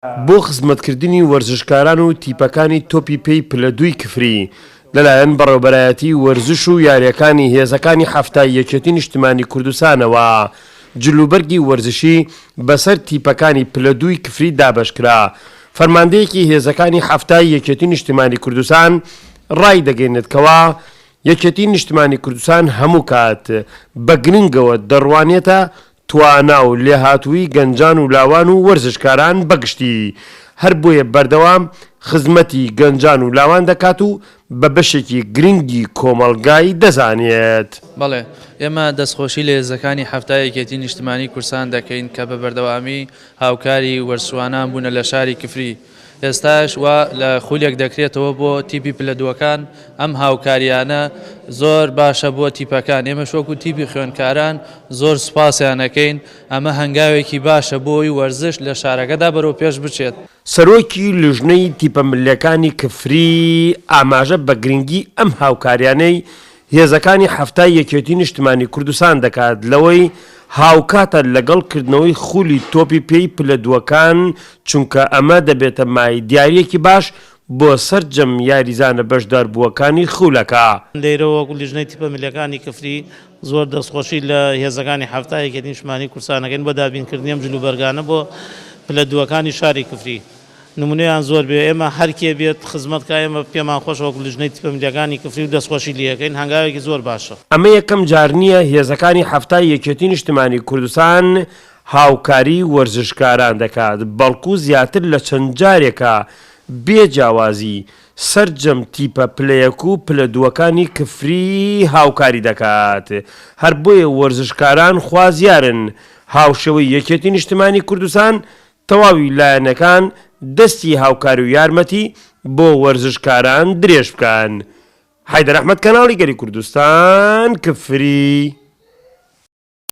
بۆ خزمەتکردنی وەرزشکاران و تیپەکانی تۆپی پێی پلە دووی کفری لەلایەن بەڕێوەبەرایەتی وەرزش و یاریەکانی هێزەکانی هەفتای یەکێتی نیشتیمانی کوردستانەوە جلوبەرگی وەرزشی بەسەر تیپەکانی پلە دووی کفری دابەشکرا. فەرماندەیەکی هێزەکانی هەفتای یەکێتی نیشتیمانی کوردستان ڕای دەگەێنێتکەوە یەکێتی نیشتیمانی کوردستان هەموو کات بە گرنگەوە دەڕوانێتە توانا و لێهاتووی گەنجان و لاوان و وەرزشکاران بەگشتی هەر بۆیە بەردەوام خزمەتی گەنجان و لاوان دەکات و بە بەشێکی گرنگی کۆمەڵگای دەزانێت. بەڵێ ئێمە دەستخۆشی لە هێزەکانی هەفتای یەکێتی نیشتیمانی کوردستان دەکەین کە بە بەردەوامی هاوکاری وەرزشوانان بوونە لە شاری کفری. ئێستاش وا لە خولێک دەکرێتەوە بۆ تیپی پلە دووەکان ئەم هاوکاریانە زۆر باشە بۆ تیپەکان. ئێمە شۆک و تیپی خوێندکاران زۆر سوپاسیانەکەین. ئەمە هەنگاوێکی باشە بۆی وەرزش لە شارەکەدا بەرەو پێش بچێت. سەرۆکی لیژنەی تیپە ملیەکانی کفری ئاماژە بە گرنگی ئەم هاوکاریانەی هێزەکانی هەفتای یەکێتی نیشتیمانی کوردستان دەکات لەوەی هاوکاتە لەگەڵکردنەوەی خولی تۆپی پێی پلە دووەکان چونکە ئەمە دەبێتە مای دیارەیەکی باش بۆ سەرجەم یاریزانە بەشداربووەکانی خولەکە. لێرەوە لیژنەی تیپە ملیەکانی کفری زۆر دەستخۆشی لە هێزەکانی هەفتای یەکێتی نیشتیمانی کوردستانەکەین بۆ دابینکردنی ئەم جلوبەرگانە بۆ پلە دووەکانی شاری کفری. نمونەیان زۆر بێ ئێمە هەرکێ بێت خزمەتکە ئێمە پێمان خۆش وەکو لیژنەی تیپە ملیەکانی کفری و دەستخۆشی لەکەین هەنگاوێکی زۆر باشە. ئەمە یەکەم جار نییە هێزەکانی هەفتای یەکێتی نیشتیمانی کوردستان هاوکاری وەرزشکاران دەکات بەڵکو زیاتر لە چەند جارێکە بێجیاوازی سەرجەم تیپە پلەیەک و پلە دووەکانی کفری هاوکاری دەکات. هەر بۆیە وەرزشکاران خوازیارن هاوشەوەی یەکێتی نیشتیمانی کوردستان تەواوی لایەنەکان دەستی هاوکاری و یارمەتی بۆ وەرزشکاران درێژ بکەن. حەیدەر ئەحمەد کەناڵی گەلی کوردستان کفری.